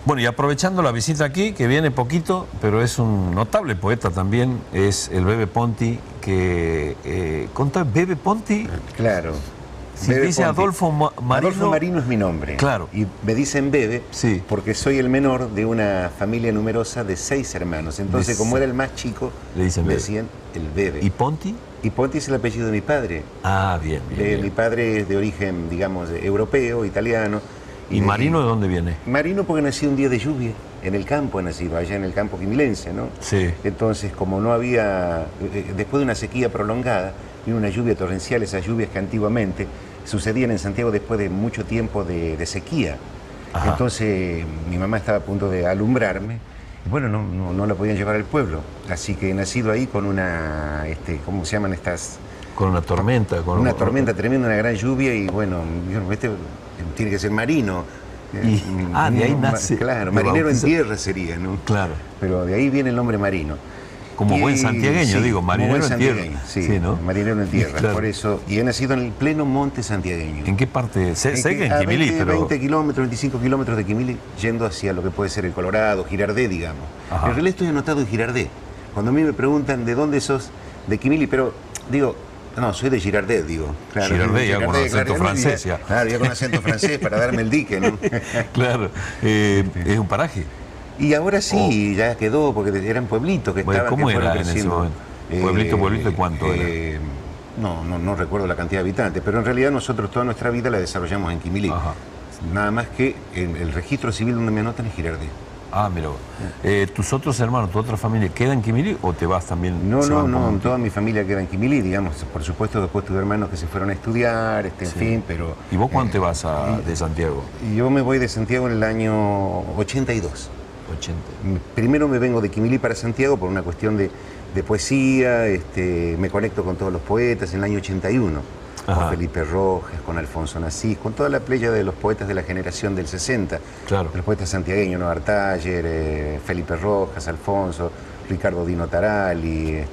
Bueno, y aprovechando la visita aquí, que viene poquito, pero es un notable poeta también, es el Bebe Ponti, que... ¿Contá Bebe Ponti? Claro. Si Bebe dice Ponti. Adolfo Marino... Adolfo Marino es mi nombre. Claro. Y me dicen Bebe Sí. porque soy el menor de una familia numerosa de 6 hermanos. Entonces, como era el más chico, le dicen me Bebe. decían el Bebe. ¿Y Ponti? Y Ponti es el apellido de mi padre. Ah, bien, bien. Mi padre es de origen, digamos, europeo, italiano. ¿Y Marino de dónde viene? Marino porque nací un día de lluvia, en el campo nací, allá en el campo quimilense, ¿no? Sí. Entonces, como no había, después de una sequía prolongada, vino una lluvia torrencial, esas lluvias que antiguamente sucedían en Santiago después de mucho tiempo de sequía. Ajá. Entonces, mi mamá estaba a punto de alumbrarme, y bueno, no la podían llevar al pueblo, así que he nacido ahí con una, ¿cómo se llaman estas? Con una tormenta. Con Una tormenta tremenda, una gran lluvia, y bueno, tiene que ser marino. De ahí nace. Claro, marinero en tierra sería, ¿no? Claro. Pero de ahí viene el nombre Marino. Como buen santiagueño, sí, digo, marinero como buen en tierra. santiagueño, sí, Sí, ¿no? marinero en tierra, Claro. por eso. Y he nacido en el pleno monte santiagueño. ¿En qué parte? Sé que en A Quimilí, 20, pero... 20 kilómetros, 25 kilómetros de Quimilí, yendo hacia lo que puede ser el Colorado, Girardé, digamos. Ajá. En realidad estoy anotado en Girardé. Cuando a mí me preguntan de dónde sos, de Quimilí, pero digo, no, soy de Girardé, digo. Claro, Girardé, ya con acento francés, ya. Claro, ya con acento francés para darme el dique, ¿no? Claro. ¿Es un paraje? Y ahora sí, ya quedó, porque eran pueblitos que Bueno, estaban, ¿cómo que fueron era en ese creciendo. momento? ¿Pueblito de cuánto era? No recuerdo la cantidad de habitantes, pero en realidad nosotros toda nuestra vida la desarrollamos en Quimilí. Ajá. Nada más que el registro civil donde me anotan es Girardé. Ah, mira. ¿Tus otros hermanos, tu otra familia, queda en Quimilí o te vas también? No, toda mi familia queda en Quimilí, digamos. Por supuesto, después tuve hermanos que se fueron a estudiar, en fin, pero... ¿Y vos cuándo te vas de Santiago? Yo me voy de Santiago en el año 82. 80. Primero me vengo de Quimilí para Santiago por una cuestión de poesía, me conecto con todos los poetas en el año 81, Ajá. con Felipe Rojas, con Alfonso Nasís, con toda la playa de los poetas de la generación del 60, Claro. de los poetas santiagueños, Noar Taller, Felipe Rojas, Alfonso, Ricardo Dino Tarali,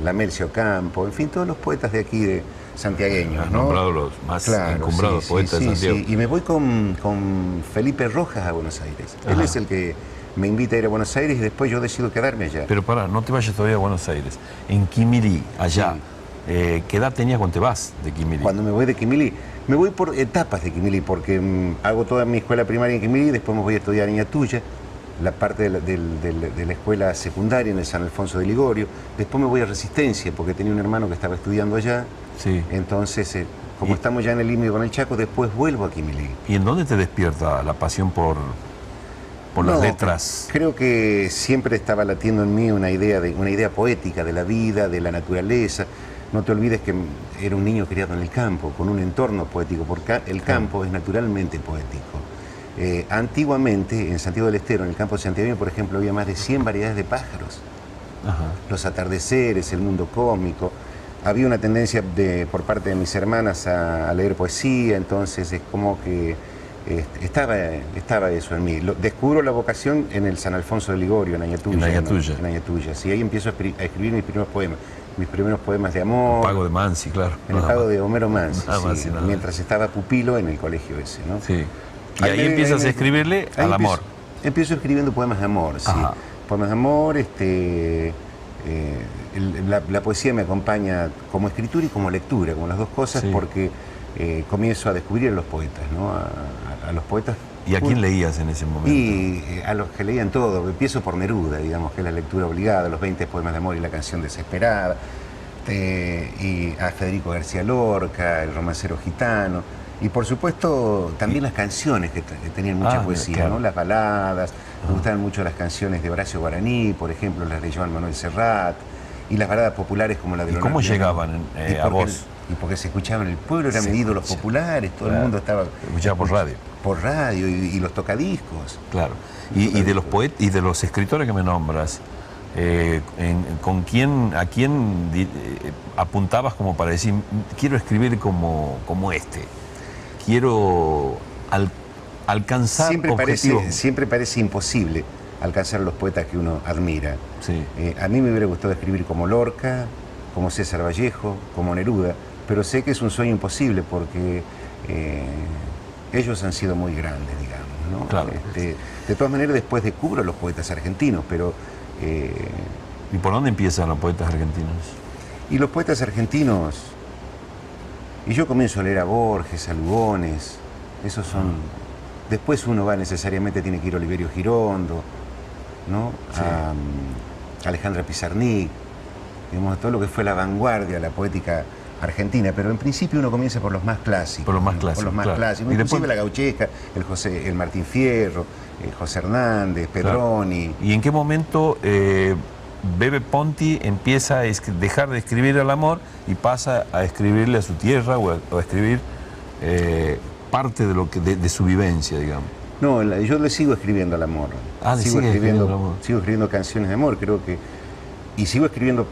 Lamelcio Campo, en fin, todos los poetas de aquí de santiagueños, Has ¿no? nombrado los más encumbrados sí, poetas de Santiago. Sí. Y me voy con Felipe Rojas a Buenos Aires. Él Ajá. es el que me invita a ir a Buenos Aires y después yo decido quedarme allá. Pero pará, no te vayas todavía a Buenos Aires. En Quimilí, allá, ¿qué edad tenías cuando te vas de Quimilí? Cuando me voy de Quimilí, me voy por etapas de Quimilí, porque hago toda mi escuela primaria en Quimilí, después me voy a estudiar en Ñatuya, la parte de la escuela secundaria en el San Alfonso de Ligorio, después me voy a Resistencia, porque tenía un hermano que estaba estudiando allá, Sí. entonces, como estamos ya en el límite con el Chaco, después vuelvo a Quimilí. ¿Y en dónde te despierta la pasión por las letras? Creo que siempre estaba latiendo en mí una idea poética de la vida, de la naturaleza. No te olvides que era un niño criado en el campo, con un entorno poético, porque el campo es naturalmente poético. Antiguamente, en Santiago del Estero, en el campo de Santiago, por ejemplo, había más de 100 variedades de pájaros. Ajá. Los atardeceres, el mundo cósmico. Había una tendencia por parte de mis hermanas a leer poesía, entonces es como que estaba eso en mí. Descubro la vocación en el San Alfonso de Ligorio, en Ñatuya. En Ñatuya. Sí, ahí empiezo a escribir mis primeros poemas de amor. El Pago de Mansi, claro. En el Pago de Homero Mansi, sí, mientras estaba pupilo en el colegio ese, ¿no? Sí. Y ahí empiezas a escribirle al amor. Empiezo escribiendo poemas de amor, sí. Ajá. Poemas de amor, la poesía me acompaña como escritura y como lectura, como las dos cosas, Sí. porque comienzo a descubrir a los poetas, ¿no? A los poetas. ¿Y a quién leías en ese momento? Y a los que leían todo. Empiezo por Neruda, digamos, que es la lectura obligada, los 20 poemas de amor y la canción desesperada, y a Federico García Lorca, el romancero gitano, y por supuesto también las canciones que tenían mucha poesía, claro. ¿no? Las baladas, me gustaban mucho las canciones de Horacio Guaraní, por ejemplo, las de Joan Manuel Serrat, y las baladas populares como la de ¿Y cómo llegaban a vos? Y porque se escuchaba en el pueblo, eran ídolos populares, todo el mundo estaba... Escuchaba por radio. Por radio y los tocadiscos. Claro. Y de los poetas y de los escritores que me nombras, ¿a quién apuntabas como para decir, quiero escribir como este? Quiero alcanzar objetivos. Siempre parece imposible alcanzar a los poetas que uno admira. Sí. A mí me hubiera gustado escribir como Lorca, como César Vallejo, como Neruda, pero sé que es un sueño imposible porque ellos han sido muy grandes, digamos, ¿no? Claro. De todas maneras, después descubro los poetas argentinos, pero... ¿Y por dónde empiezan los poetas argentinos? Y los poetas argentinos... Y yo comienzo a leer a Borges, a Lugones, esos son... Después uno va necesariamente, tiene que ir a Oliverio Girondo, ¿no? Sí. A Alejandra Pizarnik, digamos, todo lo que fue la vanguardia, la poética argentina, pero en principio uno comienza por los más clásicos. Por los más clásicos, Por los más claro. clásicos, Y inclusive después... la gauchesca, el Martín Fierro, José Hernández, Pedroni. Claro. ¿Y en qué momento Bebe Ponti empieza a dejar de escribir al amor y pasa a escribirle a su tierra o a escribir parte de, lo que, de su vivencia, digamos? No, yo le sigo escribiendo al amor. Le sigo escribiendo al amor. Sigo escribiendo canciones de amor, creo que... Y sigo escribiendo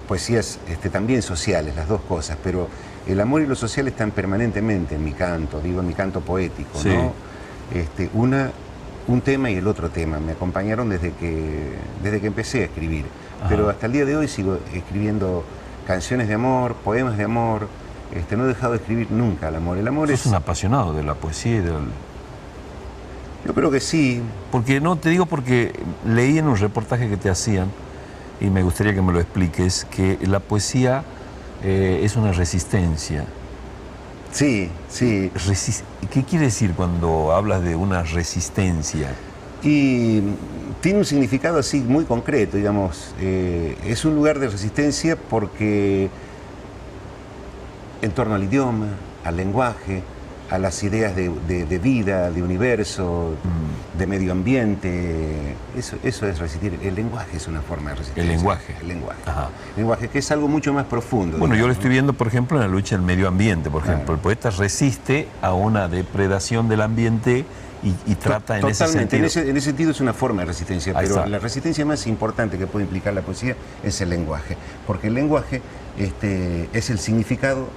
poesías también sociales, las dos cosas, pero el amor y lo social están permanentemente en mi canto, digo, en mi canto poético, sí. ¿no? Un tema y el otro tema me acompañaron desde que empecé a escribir. Ajá. Pero hasta el día de hoy sigo escribiendo canciones de amor, poemas de amor. No he dejado de escribir nunca el amor. El amor ¿Sos un apasionado de la poesía y del...? Yo creo que sí. Porque no, te digo porque leí en un reportaje que te hacían, y me gustaría que me lo expliques, que la poesía es una resistencia. Sí, sí. ¿Qué quiere decir cuando hablas de una resistencia? Y tiene un significado así muy concreto, digamos. Es un lugar de resistencia porque en torno al idioma, al lenguaje, a las ideas de vida, de universo, de medio ambiente. Eso es resistir. El lenguaje es una forma de resistencia. El lenguaje. El lenguaje. Ajá. El lenguaje, que es algo mucho más profundo. Bueno, digamos, yo lo estoy viendo, por ejemplo, en la lucha del medio ambiente, por ejemplo. Claro. El poeta resiste a una depredación del ambiente y trata en ese sentido. En ese sentido es una forma de resistencia, Ahí pero está. la resistencia más importante que puede implicar la poesía es el lenguaje, porque el lenguaje es el significado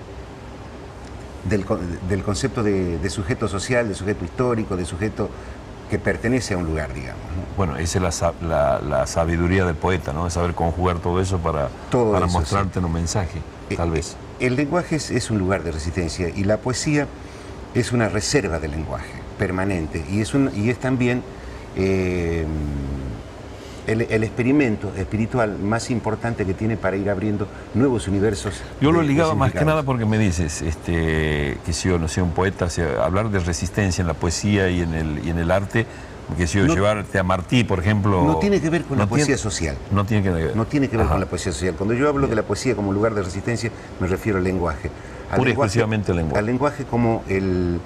del concepto de sujeto social, de sujeto histórico, de sujeto que pertenece a un lugar, digamos, ¿no? Bueno, esa es la sabiduría del poeta, ¿no? De saber conjugar todo eso para eso, mostrarte sí. en un mensaje, tal vez. El lenguaje es un lugar de resistencia y la poesía es una reserva del lenguaje permanente y es también el experimento espiritual más importante que tiene para ir abriendo nuevos universos. Yo lo ligaba más que nada porque me dices que si yo no sé, un poeta, hablar de resistencia en la poesía y en el arte, que si yo llevarte a Martí, por ejemplo... No tiene que ver con la poesía social. No tiene que ver. No tiene que ver con la poesía social. Cuando yo hablo de la poesía como lugar de resistencia, me refiero al lenguaje. Pura y exclusivamente al lenguaje. Al lenguaje como el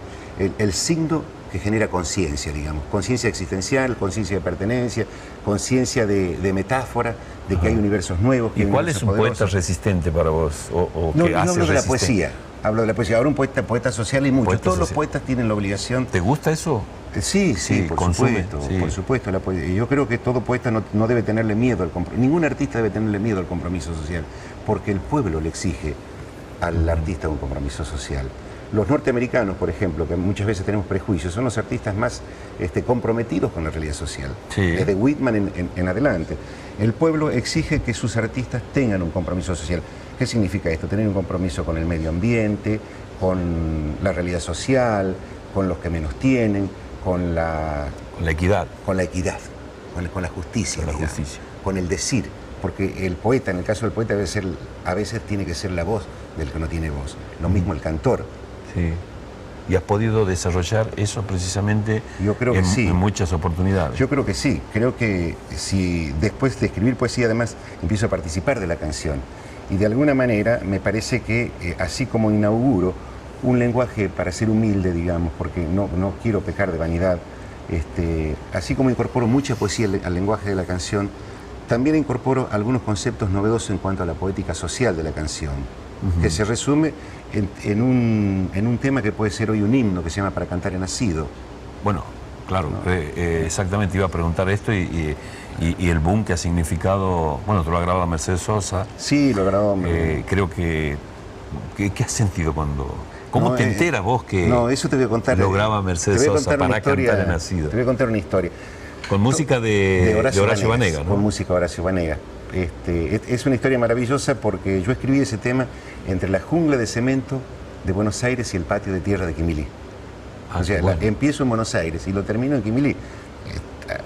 signo que genera conciencia, digamos. Conciencia existencial, conciencia de pertenencia, conciencia de metáfora, de que hay universos nuevos. ¿Y cuál es un poeta resistente para vos? No, yo hablo de la poesía. Hablo de la poesía. Ahora un poeta social hay muchos. Todos los poetas tienen la obligación... ¿Te gusta eso? Sí, por supuesto, sí. Por supuesto. Yo creo que todo poeta no debe tenerle miedo al compromiso. Ningún artista debe tenerle miedo al compromiso social, porque el pueblo le exige al artista un compromiso social. Los norteamericanos, por ejemplo, que muchas veces tenemos prejuicios, son los artistas más comprometidos con la realidad social. Sí. Desde Whitman en adelante. El pueblo exige que sus artistas tengan un compromiso social. ¿Qué significa esto? Tener un compromiso con el medio ambiente, con la realidad social, con los que menos tienen, con la equidad. Con la equidad, con la justicia. Con la justicia. Con el decir. Porque el poeta, en el caso del poeta, a veces tiene que ser la voz del que no tiene voz. Lo mismo el cantor. Sí. ¿Y has podido desarrollar eso precisamente? Yo creo que sí. En muchas oportunidades. Yo creo que sí. Creo que si después de escribir poesía, además, empiezo a participar de la canción. Y de alguna manera me parece que, así como inauguro un lenguaje para ser humilde, digamos, porque no quiero pecar de vanidad, así como incorporo mucha poesía al lenguaje de la canción, también incorporo algunos conceptos novedosos en cuanto a la poética social de la canción, que se resume en un tema que puede ser hoy un himno, que se llama Para cantar he nacido. Bueno, claro, ¿no? Exactamente iba a preguntar esto y el boom que ha significado, bueno, tú lo has grabado a Mercedes Sosa. Sí, lo grabó. Creo que ¿qué has sentido cuando... ¿Cómo te enteras vos que eso te voy a contar, lo graba Mercedes Sosa Para cantar he nacido? Te voy a contar una historia. Con música de Horacio Banega, ¿no? Con música de Horacio Banega. Es una historia maravillosa porque yo escribí ese tema entre la jungla de cemento de Buenos Aires y el patio de tierra de Quimilí. O sea, bueno. empiezo en Buenos Aires y lo termino en Quimilí.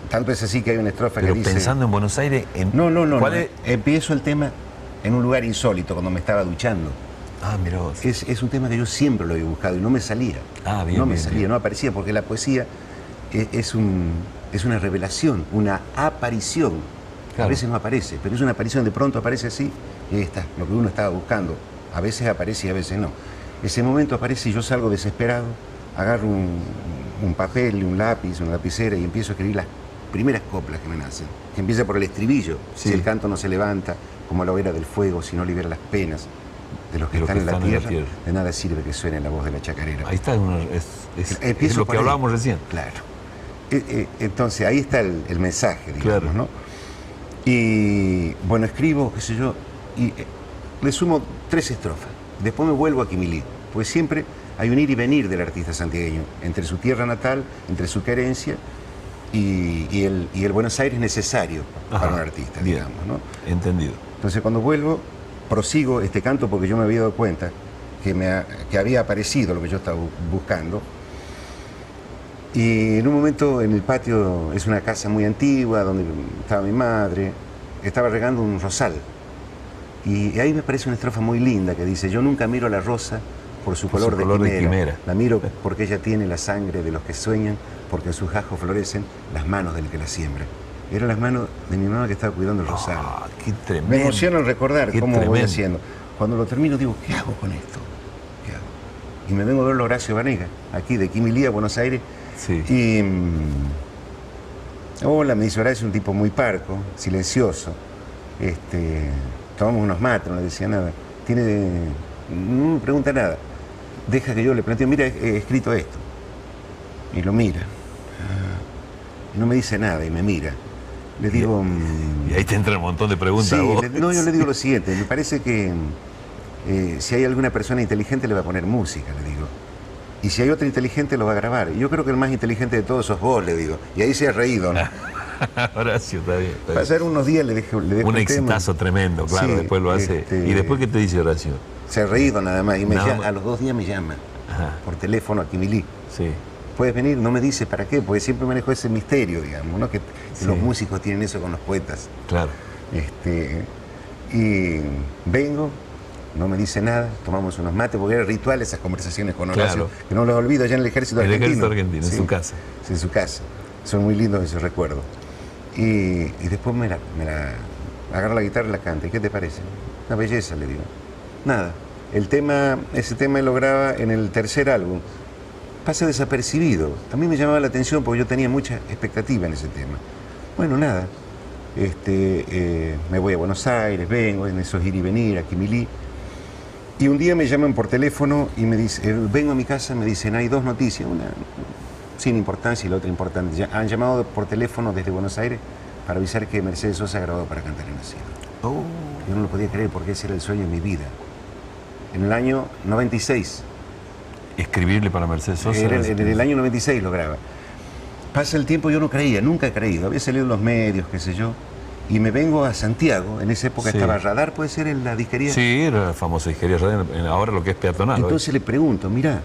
Tanto es así que hay una estrofa Pero que dice... pensando en Buenos Aires... No. ¿Cuál es? Empiezo el tema en un lugar insólito, cuando me estaba duchando. Ah, mirá vos. Es un tema que yo siempre lo he buscado y no me salía. Ah, bien, no me bien, salía, bien. no aparecía, porque la poesía es una revelación, una aparición. Claro. A veces no aparece, pero es una aparición, de pronto aparece así, y ahí está, lo que uno estaba buscando. A veces aparece y a veces no. Ese momento aparece y yo salgo desesperado, agarro un papel, un lápiz, una lapicera y empiezo a escribir las primeras coplas que me nacen. Que empieza por el estribillo, Sí. si el canto no se levanta, como la hoguera del fuego, si no libera las penas de los que De los están que en la están en la tierra, tierra. de nada sirve que suene la voz de la chacarera. Ahí está, es Empiezo lo por que ahí. hablábamos recién. Claro. Entonces, ahí está el mensaje, digamos, Claro. ¿no? Y, bueno, escribo, qué sé yo, y le sumo 3 estrofas. Después me vuelvo a Quimilí, pues siempre hay un ir y venir del artista santiagueño, entre su tierra natal, entre su querencia y el Buenos Aires necesario para Ajá, un artista, bien. digamos, ¿no? Entendido. Entonces, cuando vuelvo, prosigo este canto porque yo me había dado cuenta que había aparecido lo que yo estaba buscando. Y en un momento en el patio, es una casa muy antigua donde estaba mi madre, estaba regando un rosal. Y ahí me parece una estrofa muy linda que dice: yo nunca miro a la rosa por su color de quimera. La miro porque ella tiene la sangre de los que sueñan, porque en sus ajos florecen las manos del que la siembra. Eran las manos de mi mamá que estaba cuidando el rosal. Ah, qué tremendo. Me emociona al recordar Qué cómo voy tremendo. haciendo. Cuando lo termino digo, ¿qué hago con esto? ¿Qué hago? Y me vengo a ver a Horacio Banega, aquí de Quimilí, a Buenos Aires. Sí. Y hola, me dice Horacio, un tipo muy parco, silencioso. Tomamos unos mates, no le decía nada. No me pregunta nada. Deja que yo le planteo, mira, he escrito esto. Y lo mira. Y no me dice nada y me mira. Le digo... Y ahí te entra un montón de preguntas. Sí, vos. no, yo le digo lo siguiente, me parece que si hay alguna persona inteligente le va a poner música, le digo. Y si hay otra inteligente lo va a grabar. Y yo creo que el más inteligente de todos sos vos, le digo. Y ahí se ha reído, ¿no? Horacio, está bien. Está bien. Pasaron unos días, le dejo Un el tema. exitazo tremendo, claro, Sí, después lo hace. ¿Y después qué te dice Horacio? Se ha reído nada más. Y Nada más. a los 2 días me llama Ajá, por teléfono a Quimilí. sí. ¿Puedes venir? No me dice para qué, porque siempre manejo ese misterio, digamos, ¿no? Que Sí. los músicos tienen eso con los poetas. Claro. Y vengo, no me dice nada, tomamos unos mates, porque era ritual esas conversaciones con Horacio, Claro. que no los olvido allá en el ejército En el argentino. ejército argentino, en su casa. Sí, en su casa. Son muy lindos esos recuerdos. Y después me la agarra la guitarra y la canta. ¿Y qué te parece? Una belleza, le digo. Nada. Ese tema él lo graba en el tercer álbum. Pasa desapercibido. A mí me llamaba la atención porque yo tenía mucha expectativa en ese tema. Bueno, nada. Me voy a Buenos Aires, vengo en esos ir y venir, a Quimilí. Y un día me llaman por teléfono y me dicen, vengo a mi casa, me dicen, hay 2 noticias, una sin importancia y la otra importante. Ya han llamado por teléfono desde Buenos Aires para avisar que Mercedes Sosa ha grabado para cantar en la cielo. Oh, Yo no lo podía creer porque ese era el sueño de mi vida. En el año 96. escribirle para Mercedes Sosa. En el año 96 lo graba. Pasa el tiempo, yo no creía, nunca he creído. Había salido en los medios, qué sé yo. Y me vengo a Santiago. En esa época Sí. estaba Radar, puede ser, en la disquería. Sí, era la famosa disquería Radio, ahora lo que es peatonal. Entonces le pregunto, mira,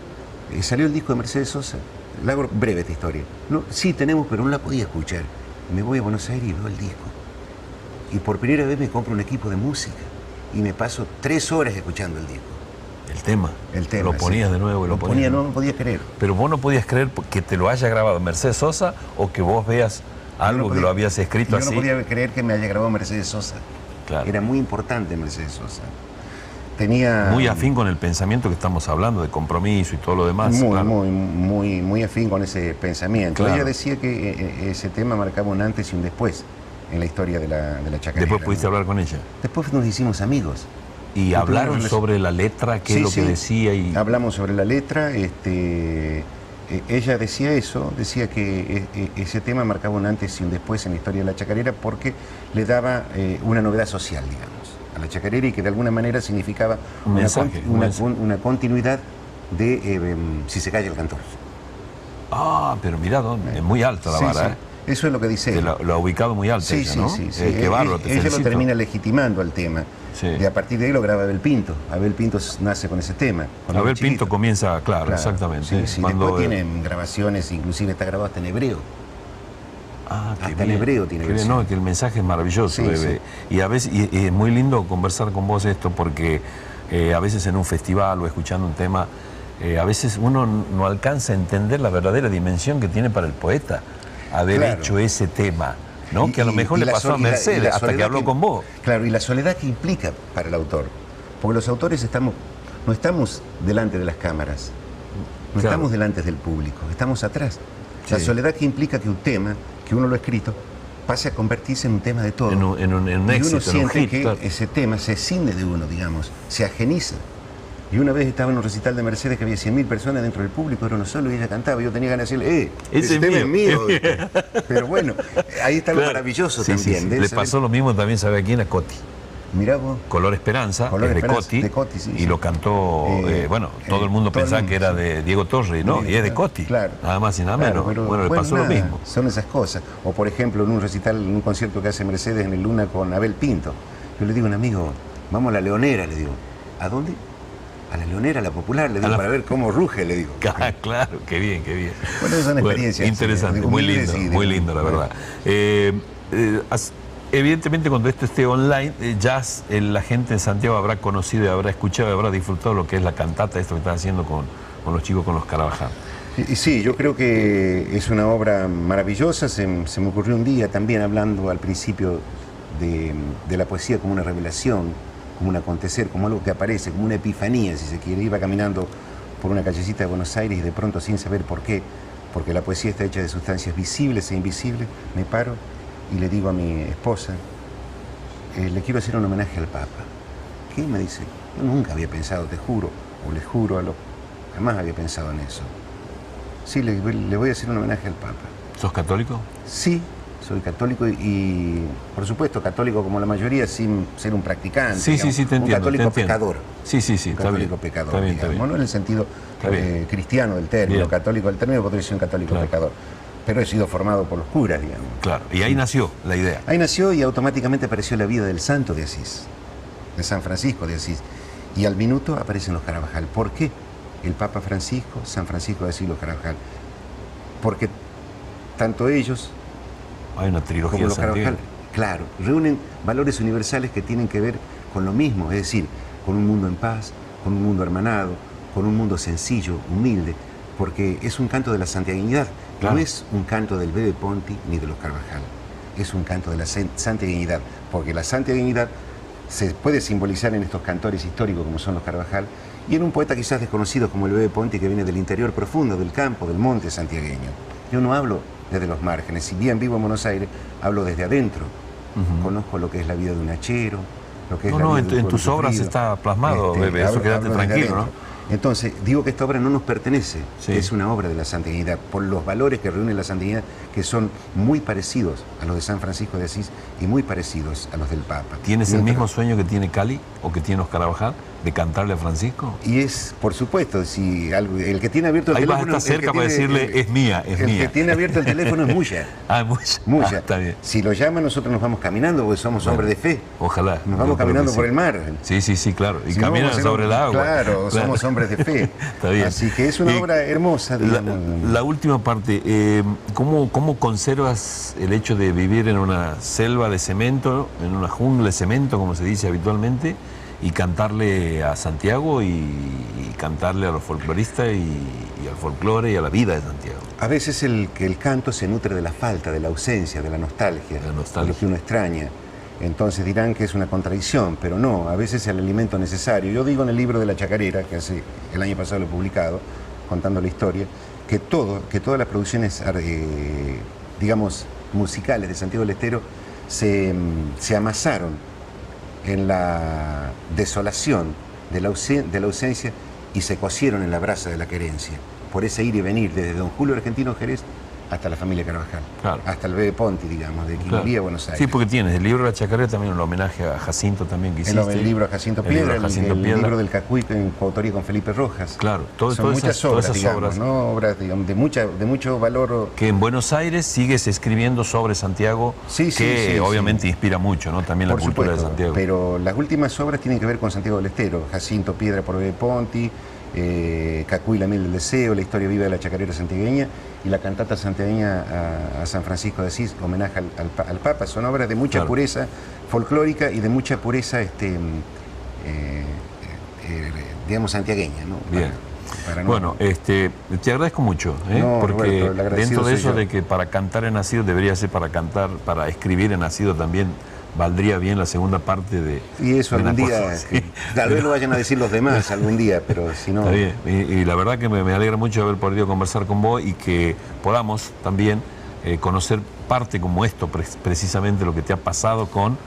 salió el disco de Mercedes Sosa. Le hago breve esta historia. No, sí tenemos, pero no la podía escuchar. Me voy a Buenos Aires y veo el disco. Y por primera vez me compro un equipo de música. Y me paso 3 horas escuchando el disco. El tema. Lo ponías sí. de nuevo y lo ponías. No lo podía creer. Pero vos no podías creer que te lo haya grabado Mercedes Sosa o que vos veas algo Yo no que podía- lo habías escrito así. Yo no podía creer que me haya grabado Mercedes Sosa. Claro. Era muy importante Mercedes Sosa. Tenía... Muy afín con el pensamiento que estamos hablando, de compromiso y todo lo demás. Muy, claro. muy afín con ese pensamiento. Claro. Ella decía que ese tema marcaba un antes y un después en la historia de la chacarera. Después pudiste ¿no? hablar con ella. Después nos hicimos amigos. Y No hablaron tuvimos sobre la letra, qué Sí, es lo sí. que decía. Y Hablamos sobre la letra. Ella decía eso, decía que ese tema marcaba un antes y un después en la historia de la chacarera porque le daba una novedad social, digamos, a la chacarera y que de alguna manera significaba Un mensaje, un mensaje. una continuidad de Si se calla el cantor. pero mirá, es muy alta la Sí, vara. sí. Eso es lo que dice Que él. lo ha ubicado muy alto, Sí, ella, sí, ¿no? sí, sí. Qué bárbaro, te Ella lo felicito. termina legitimando al tema. Sí. Y a partir de ahí lo graba Abel Pinto. Abel Pinto nace con ese tema. cuando Abel era chiquito. Pinto comienza, claro, Claro, exactamente. Sí, sí. Cuando, Después tienen grabaciones, inclusive está grabado hasta en hebreo. Ah, qué hasta en bien, hebreo tiene qué bien, versión. no, que el mensaje es maravilloso, Sí, bebé. Y a veces, y es muy lindo conversar con vos esto, porque a veces en un festival o escuchando un tema, a veces uno no alcanza a entender la verdadera dimensión que tiene para el poeta haber Claro. hecho ese tema, ¿no? Que a lo mejor y le la pasó a sol- y la- y Mercedes, la hasta que soledad habló con vos. Claro, y la soledad que implica para el autor. Porque los autores no estamos delante de las cámaras, no Claro. estamos delante del público, estamos atrás. La Sí. soledad que implica que un tema, que uno lo ha escrito, pase a convertirse en un tema de todo. En un y uno éxito, en un siente hit, que claro. ese tema se escinde de uno, digamos, se ajeniza. Y una vez estaba en un recital de Mercedes que había 100.000 personas dentro del público, era uno solo y ella cantaba. Y yo tenía ganas de decirle, Ese ese es tema mío. es mío. Pero bueno, ahí está lo Claro. maravilloso Sí, sí, también. sí. de Le saber- pasó lo mismo también, ¿sabe a quién? A Coti. Mirá vos. Color Esperanza, Color es de Esperanza, Coti, de Coti, sí, y sí. lo cantó, todo el mundo todo el pensaba mundo, que era sí. de Diego Torres, ¿no? Diego, y es de claro, Coti, claro. nada más y nada Claro, menos. pero, Bueno, le pasó nada, lo mismo. Son esas cosas. O por ejemplo, en un recital, en un concierto que hace Mercedes en el Luna con Abel Pinto. Yo le digo a un amigo, vamos a la Leonera, le digo. ¿A dónde? A la Leonera, a la Popular, le digo, para ver cómo ruge, le digo. Claro, qué bien, qué bien. Bueno, esas son experiencias. Interesante, digo, muy humildes lindo, y de- muy lindo, la bueno. verdad. Evidentemente, cuando esto esté online, ya la gente en Santiago habrá conocido, y habrá escuchado, y habrá disfrutado lo que es la cantata, esto que están haciendo con los chicos, con los Carabajal. Y sí, yo creo que es una obra maravillosa. Se me ocurrió un día también hablando al principio de la poesía como una revelación, como un acontecer, como algo que aparece, como una epifanía, si se quiere. Iba caminando por una callecita de Buenos Aires y de pronto, sin saber por qué, porque la poesía está hecha de sustancias visibles e invisibles, me paro y le digo a mi esposa, le quiero hacer un homenaje al Papa. ¿Qué? Me dice, yo nunca había pensado, te juro, o les juro, jamás había pensado en eso. Sí, le voy a hacer un homenaje al Papa. ¿Sos católico? Sí, soy católico y, por supuesto, católico como la mayoría, sin ser un practicante. Sí, digamos, sí, te entiendo. Un católico te entiendo. pecador. Sí, Un está católico bien. pecador, Está bien, está digamos, bien. no en el sentido Está bien. cristiano del término, Bien. católico del término, podría ser un católico Claro. pecador. Pero he sido formado por los curas, digamos. Claro, y ahí nació la idea. Ahí nació y automáticamente apareció la vida del santo de Asís, de San Francisco de Asís. Y al minuto aparecen los Carabajal. ¿Por qué? El Papa Francisco, San Francisco de Asís, los Carabajal. Porque tanto ellos Hay una como trilogía los Santiago. Carabajal, claro, reúnen valores universales que tienen que ver con lo mismo, es decir, con un mundo en paz, con un mundo hermanado, con un mundo sencillo, humilde, porque es un canto de la santiaguinidad, Claro. no es un canto del Bebe Ponti ni de los Carvajal, es un canto de la santiaguinidad, porque la santiaguinidad se puede simbolizar en estos cantores históricos como son los Carvajal y en un poeta quizás desconocido como el Bebe Ponti, que viene del interior profundo, del campo, del monte santiagueño. Yo no hablo desde los márgenes, si bien vivo en Buenos Aires, hablo desde adentro. Conozco lo que es la vida de un hachero, lo que es No, la no, vida en de un tus pueblo obras sufrido. está plasmado, Bebe, eso hablo quédate desde tranquilo, adentro. ¿no? Entonces, digo que esta obra no nos pertenece, Sí. que es una obra de la santiaguinidad, por los valores que reúne la santiaguinidad, que son muy parecidos a los de San Francisco de Asís y muy parecidos a los del Papa. ¿Tienes el Mientras- mismo sueño que tiene Cali o que tiene Oscar Carabajal de cantarle a Francisco? Y es, por supuesto, si el que tiene abierto el Ahí vas a teléfono... estar el que cerca para tiene- decirle, es mía, es el mía. que tiene abierto el teléfono es Muya. Ah, mucha. Muya. Ah, está bien. Si lo llama, nosotros nos vamos caminando, porque somos Bueno, hombres de fe. Ojalá. Nos Yo vamos creo caminando que por sí. el mar. Sí, sí, sí, claro. Y Si no, caminan vamos a ser sobre el agua. Claro, somos hombres de fe. Está bien. Así que es una Y obra hermosa, digamos. La última parte, ¿cómo conservas el hecho de vivir en una selva de cemento, en una jungla de cemento, como se dice habitualmente, y cantarle a Santiago y cantarle a los folcloristas y al folclore y a la vida de Santiago? A veces el canto se nutre de la falta, de la ausencia, de la nostalgia, De la nostalgia. lo que uno extraña. Entonces dirán que es una contradicción, pero no, a veces es el alimento necesario. Yo digo en el libro de La Chacarera, que el año pasado lo he publicado, contando la historia, que todas las producciones, digamos, musicales de Santiago del Estero se amasaron en la desolación de la ausencia y se cocieron en la brasa de la querencia. Por ese ir y venir desde Don Julio Argentino Jerez hasta la familia Carvajal, Claro. hasta el Bebe Ponti, digamos, de Quilmes, Claro. Buenos Aires. Sí, porque tienes el libro de la Chacarera también un homenaje a Jacinto también que hiciste. El libro a Jacinto El libro Piedra, a Jacinto el Piedra. libro del Cacuy en coautoría con Felipe Rojas. Claro, Son todas muchas esas obras, digamos, obras. ¿no? Obras, digamos, de mucho valor. Que en Buenos Aires sigues escribiendo sobre Santiago, Sí, sí, que sí, obviamente sí. inspira mucho, ¿no? También Por la cultura supuesto, de Santiago. pero las últimas obras tienen que ver con Santiago del Estero, Jacinto Piedra por Bebe Ponti, Cacuy, la miel del deseo, la historia viva de la chacarera santiagueña y la cantata santiagueña a San Francisco de Asís, homenaje al Papa. Son obras de mucha Claro. pureza folclórica y de mucha pureza, digamos, santiagueña, ¿no? Bien. Para no- Bueno, te agradezco mucho, No, porque Roberto, el agradecido dentro de soy eso yo. de que para cantar en nacido debería ser para cantar, para escribir en nacido también valdría bien la segunda parte de... Y eso de algún una día, cosa así. tal vez lo vayan a decir los demás algún día, pero si no... Está bien, y la verdad que me alegra mucho haber podido conversar con vos y que podamos también conocer parte como esto, precisamente lo que te ha pasado con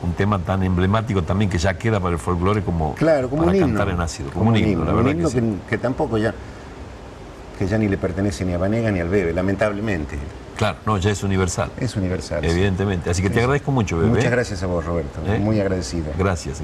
un tema tan emblemático también que ya queda para el folclore como, Claro, como para un himno. cantar en ácido, como un himno, la un verdad himno que sí. que tampoco ya, que ya ni le pertenece ni a Vanega ni al Bebe, lamentablemente. Claro, no, ya es universal, Es universal. evidentemente. Así que te agradezco mucho, Bebe. Muchas gracias a vos, Roberto. Muy agradecido. Gracias.